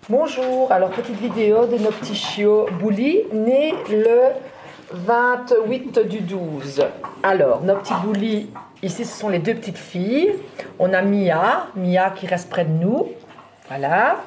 Bonjour, alors petite vidéo de nos petits chiots Bouli, nés le 28 du 12. Alors, nos petits Bouli, ici ce sont les deux petites filles. On a Mia qui reste près de nous, voilà.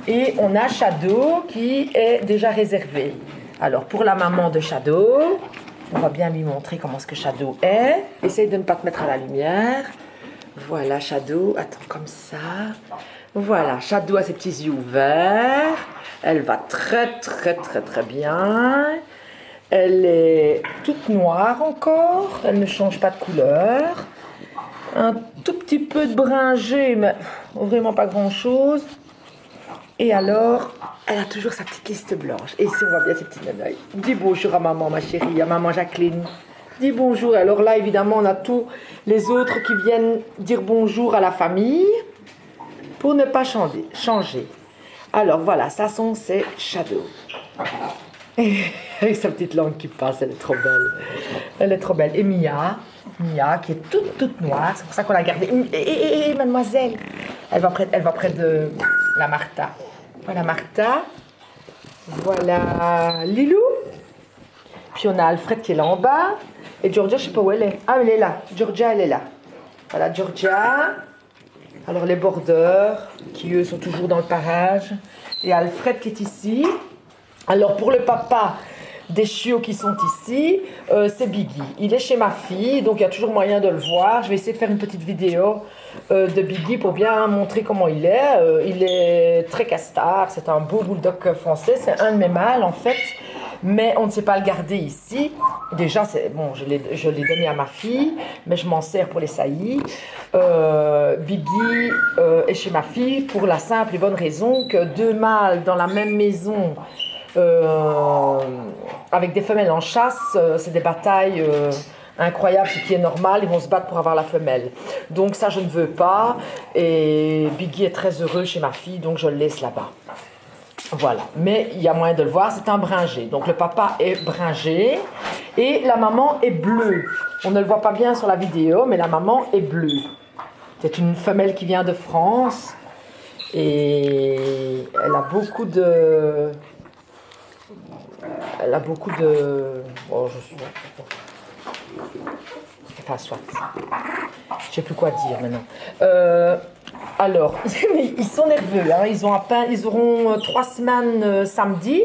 Et on a Shadow qui est déjà réservé. Alors, pour la maman de Shadow, on va bien lui montrer comment ce que Shadow est. Essaye de ne pas te mettre à la lumière. Voilà Shadow, attends comme ça. Voilà, Shadow a ses petits yeux ouverts. Elle va très bien. Elle est toute noire encore. Elle ne change pas de couleur. Un tout petit peu de bringé, mais vraiment pas grand chose. Et alors, elle a toujours sa petite liste blanche. Et ici, on voit bien ses petits nanoïs. Dis bonjour à maman, ma chérie, à maman Jacqueline. Dis bonjour. Alors là, évidemment, on a tous les autres qui viennent dire bonjour à la famille pour ne pas changer. Alors voilà, ça sont ces Shadow. Avec sa petite langue qui passe, elle est trop belle. Elle est trop belle. Et Mia qui est toute noire, c'est pour ça qu'on l'a gardée. Et mademoiselle, elle va près de la Martha. Voilà Martha. Voilà Lilou. Puis on a Alfred qui est là en bas. Et Georgia, je ne sais pas où elle est. Ah, elle est là. Georgia, elle est là. Voilà Georgia. Alors les bordeurs, qui eux sont toujours dans le parage. Et Alfred qui est ici. Alors pour le papa des chiots qui sont ici, c'est Biggie. Il est chez ma fille, donc il y a toujours moyen de le voir. Je vais essayer de faire une petite vidéo de Biggie pour bien montrer comment il est. Il est très castard, c'est un beau bulldog français, c'est un de mes mâles en fait. Mais on ne sait pas le garder ici. Déjà, bon, je l'ai donné à ma fille, mais je m'en sers pour les saillies. Biggie est chez ma fille pour la simple et bonne raison que deux mâles dans la même maison, avec des femelles en chasse, c'est des batailles incroyables, ce qui est normal. Ils vont se battre pour avoir la femelle. Donc ça, je ne veux pas. Et Biggie est très heureux chez ma fille, donc je le laisse là-bas. Voilà, mais il y a moyen de le voir, c'est un bringé. Donc le papa est bringé et la maman est bleue. On ne le voit pas bien sur la vidéo, mais la maman est bleue. C'est une femelle qui vient de France et elle a beaucoup de... Oh, enfin, soit. Je ne sais plus quoi dire maintenant. Alors, ils sont nerveux. Hein. Ils auront 3 semaines samedi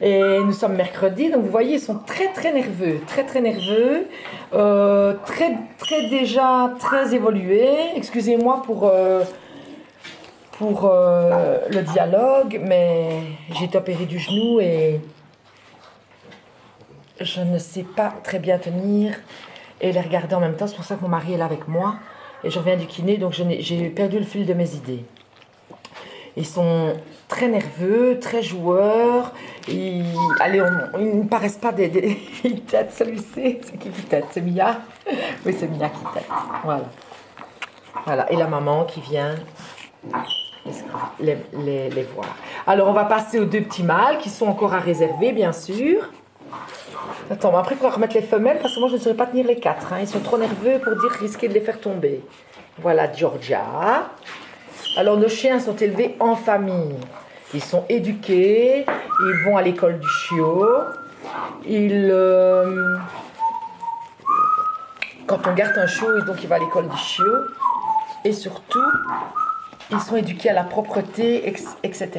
et nous sommes mercredi. Donc, vous voyez, ils sont très nerveux. Très nerveux. Déjà très évolués. Excusez-moi pour le dialogue, mais j'ai été opérée du genou et je ne sais pas très bien tenir et les regarder en même temps. C'est pour ça que mon mari est là avec moi. Et je reviens du kiné, donc j'ai perdu le fil de mes idées. Ils sont très nerveux, très joueurs. Ils ne paraissent pas des... Ils têtent, celui-ci. C'est qui tête? C'est Mia? Oui, c'est Mia qui tête. Voilà. Et la maman qui vient les voir. Alors, on va passer aux deux petits mâles qui sont encore à réserver, bien sûr. Attends, après, il faudra remettre les femelles parce que moi, je ne saurais pas tenir les 4. Hein. Ils sont trop nerveux pour risquer de les faire tomber. Voilà Georgia. Alors, nos chiens sont élevés en famille. Ils sont éduqués. Ils vont à l'école du chiot. Quand on garde un chiot, donc il va à l'école du chiot. Et surtout, ils sont éduqués à la propreté, etc.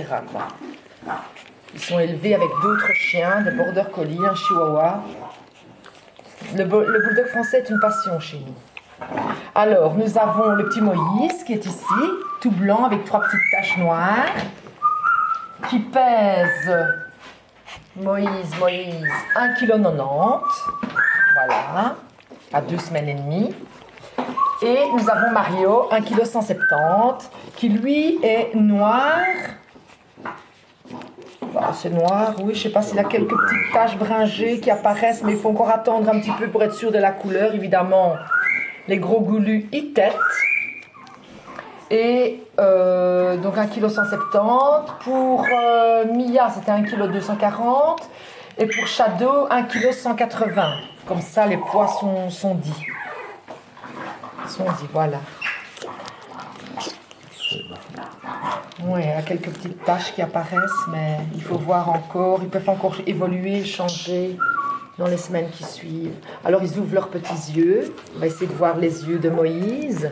Ils sont élevés avec d'autres chiens, des border collies, un chihuahua. Le bulldog français est une passion chez nous. Alors, nous avons le petit Moïse qui est ici, tout blanc avec 3 petites taches noires, qui pèse, Moïse, 1,90 kg. Voilà, à 2 semaines et demie. Et nous avons Mario, 1,170 kg, qui lui est noir. Bah, c'est noir, oui, je ne sais pas s'il a quelques petites taches bringées qui apparaissent, mais il faut encore attendre un petit peu pour être sûr de la couleur. Évidemment, les gros goulus, ils têtent. Et donc 1,170 kg. Pour Mia, c'était 1,240 kg. Et pour Shadow, 1,180 kg. Comme ça, les poids sont dits. Voilà. Ouais, il y a quelques petites taches qui apparaissent, mais il faut voir encore. Ils peuvent encore évoluer, changer dans les semaines qui suivent. Alors, ils ouvrent leurs petits yeux. On va essayer de voir les yeux de Moïse.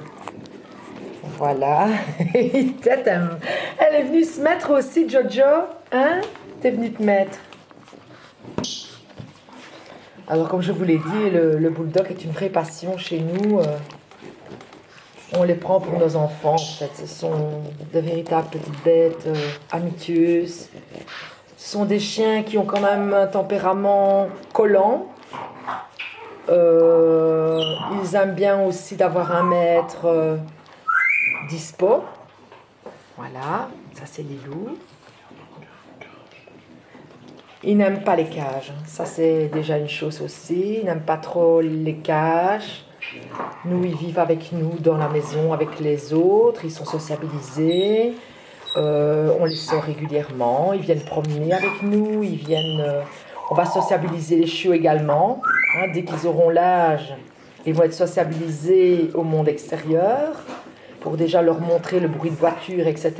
Voilà. Elle est venue se mettre aussi, Jojo. Hein? T'es venue te mettre. Alors, comme je vous l'ai dit, le bulldog est une vraie passion chez nous. On les prend pour nos enfants, en fait. Ce sont de véritables petites bêtes amitieuses. Ce sont des chiens qui ont quand même un tempérament collant. Ils aiment bien aussi d'avoir un maître dispo. Voilà, ça c'est Lilou. Ils n'aiment pas les cages. Ça c'est déjà une chose aussi. Ils n'aiment pas trop les cages. Nous, ils vivent avec nous dans la maison, avec les autres. Ils sont sociabilisés. On les sort régulièrement. Ils viennent promener avec nous. On va sociabiliser les chiots également. Hein, dès qu'ils auront l'âge, ils vont être sociabilisés au monde extérieur pour déjà leur montrer le bruit de voiture, etc.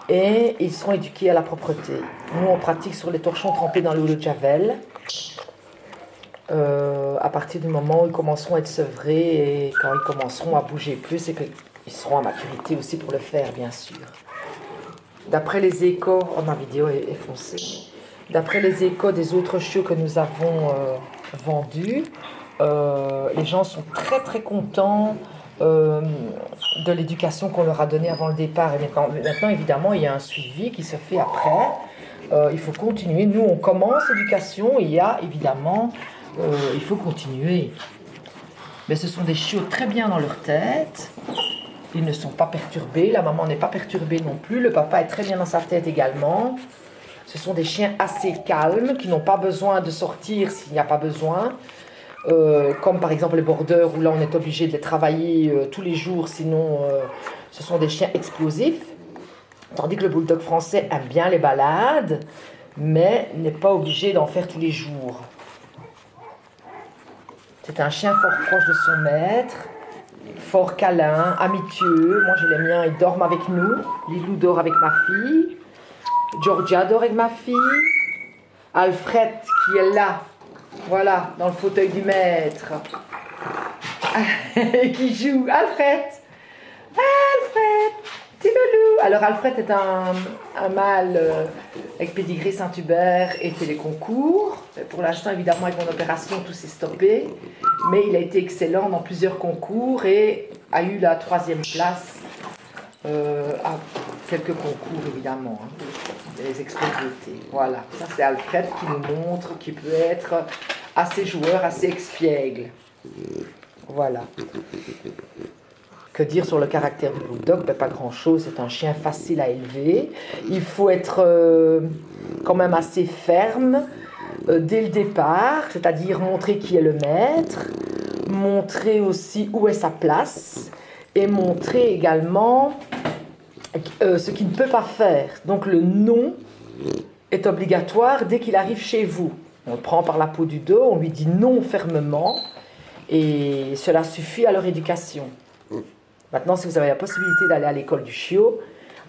Et ils seront éduqués à la propreté. Nous, on pratique sur les torchons trempés dans l'eau de Javel. À partir du moment où ils commenceront à être sevrés et quand ils commenceront à bouger plus et qu'ils seront à maturité aussi pour le faire, bien sûr. D'après les échos, ma vidéo est foncée. D'après les échos des autres chiots que nous avons vendus, les gens sont très très contents de l'éducation qu'on leur a donnée avant le départ. Et maintenant, évidemment, il y a un suivi qui se fait après. Il faut continuer. Nous, on commence l'éducation. Il y a évidemment... il faut continuer. Mais ce sont des chiots très bien dans leur tête. Ils ne sont pas perturbés. La maman n'est pas perturbée non plus. Le papa est très bien dans sa tête également. Ce sont des chiens assez calmes qui n'ont pas besoin de sortir s'il n'y a pas besoin. Comme par exemple les bordeurs où là on est obligé de les travailler tous les jours. Sinon, ce sont des chiens explosifs. Tandis que le bulldog français aime bien les balades, mais n'est pas obligé d'en faire tous les jours. C'est un chien fort proche de son maître, fort câlin, amitieux. Moi j'ai les miens, ils dorment avec nous. Lilou dort avec ma fille. Georgia dort avec ma fille. Alfred qui est là, voilà, dans le fauteuil du maître. Qui joue. Alfred! Alfred! Petit loulou! Alors Alfred est un mâle avec pédigré Saint-Hubert et fait les concours. Pour l'instant, évidemment, avec mon opération, tout s'est stoppé. Mais il a été excellent dans plusieurs concours et a eu la 3e place à quelques concours, évidemment. Les expos de beauté. Voilà, ça c'est Alfred qui nous montre qu'il peut être assez joueur, assez expiègle. Voilà. Que dire sur le caractère du bulldog? Ben, pas grand-chose, c'est un chien facile à élever. Il faut être quand même assez ferme dès le départ, c'est-à-dire montrer qui est le maître, montrer aussi où est sa place et montrer également ce qu'il ne peut pas faire. Donc le non est obligatoire dès qu'il arrive chez vous. On le prend par la peau du dos, on lui dit non fermement et cela suffit à leur éducation. Maintenant, si vous avez la possibilité d'aller à l'école du chiot,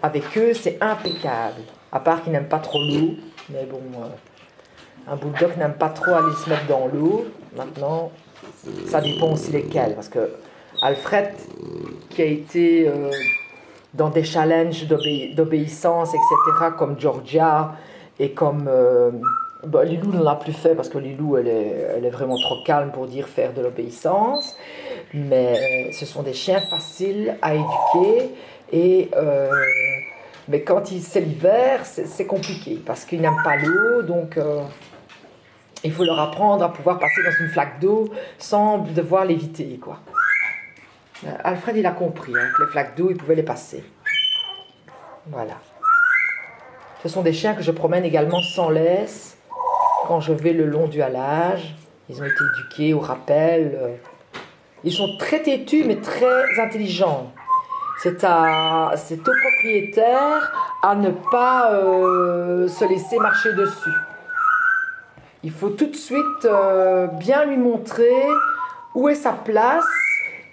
avec eux, c'est impeccable. À part qu'ils n'aiment pas trop l'eau. Mais bon, un bulldog n'aime pas trop aller se mettre dans l'eau. Maintenant, ça dépend aussi lesquels. Parce que Alfred, qui a été dans des challenges d'obéissance, etc., comme Georgia et comme... Lilou ne l'a plus fait parce que Lilou, elle est vraiment trop calme pour dire faire de l'obéissance. Mais ce sont des chiens faciles à éduquer. Mais quand c'est l'hiver, c'est compliqué parce qu'ils n'aiment pas l'eau. Donc, il faut leur apprendre à pouvoir passer dans une flaque d'eau sans devoir l'éviter, quoi. Alfred, il a compris hein, que les flaques d'eau, il pouvait les passer. Voilà. Ce sont des chiens que je promène également sans laisse. Quand je vais le long du halage, ils ont été éduqués au rappel. Ils sont très têtus, mais très intelligents. C'est au propriétaire à ne pas se laisser marcher dessus. Il faut tout de suite bien lui montrer où est sa place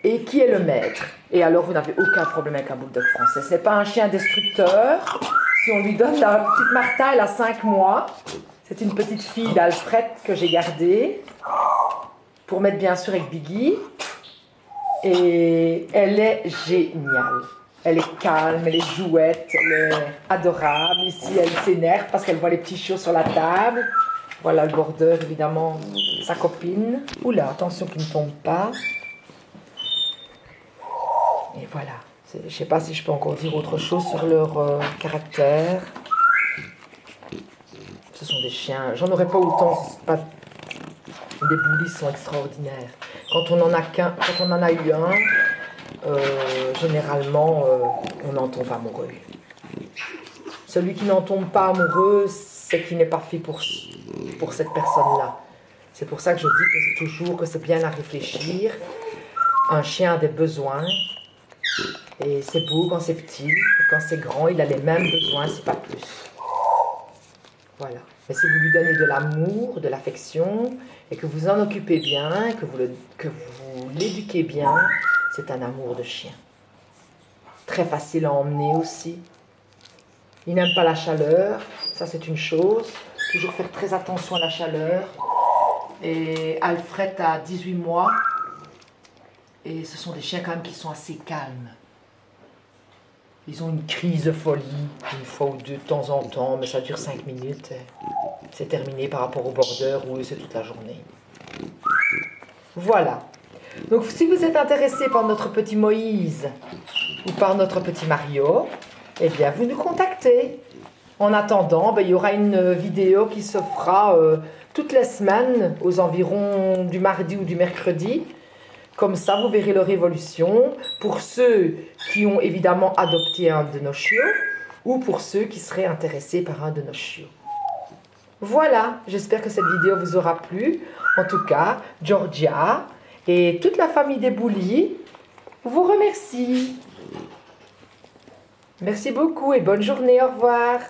et qui est le maître. Et alors, vous n'avez aucun problème avec un bulldog français. Ce n'est pas un chien destructeur. Si on lui donne la petite Martha, elle a 5 mois. C'est une petite fille d'Alfred que j'ai gardée pour mettre bien sûr avec Biggie. Et elle est géniale. Elle est calme, elle est jouette, elle est adorable. Ici, elle s'énerve parce qu'elle voit les petits chiots sur la table. Voilà le border, évidemment, sa copine. Oula, attention qu'il ne tombe pas. Et voilà. Je ne sais pas si je peux encore dire autre chose sur leur caractère. Ce sont des chiens. J'en aurais pas autant. Pas... Des bullies sont extraordinaires. Quand on en a quand on en a eu un, généralement, on n'en tombe pas amoureux. Celui qui n'en tombe pas amoureux, c'est qu'il n'est pas fait pour cette personne-là. C'est pour ça que je dis toujours que c'est bien à réfléchir. Un chien a des besoins. Et c'est beau quand c'est petit. Et quand c'est grand, il a les mêmes besoins, c'est pas plus. Voilà. Mais si vous lui donnez de l'amour, de l'affection, et que vous en occupez bien, que vous l'éduquez bien, c'est un amour de chien. Très facile à emmener aussi. Il n'aime pas la chaleur, ça c'est une chose. Toujours faire très attention à la chaleur. Et Alfred a 18 mois. Et ce sont des chiens quand même qui sont assez calmes. Ils ont une crise de folie, une fois ou deux de temps en temps, mais ça dure 5 minutes. C'est terminé par rapport au border où c'est toute la journée. Voilà. Donc si vous êtes intéressé par notre petit Moïse ou par notre petit Mario, eh bien vous nous contactez. En attendant, il y aura une vidéo qui se fera toutes les semaines, aux environs du mardi ou du mercredi. Comme ça, vous verrez leur évolution pour ceux qui ont évidemment adopté un de nos chiots ou pour ceux qui seraient intéressés par un de nos chiots. Voilà, j'espère que cette vidéo vous aura plu. En tout cas, Georgia et toute la famille des Bullies vous remercie. Merci beaucoup et bonne journée, au revoir.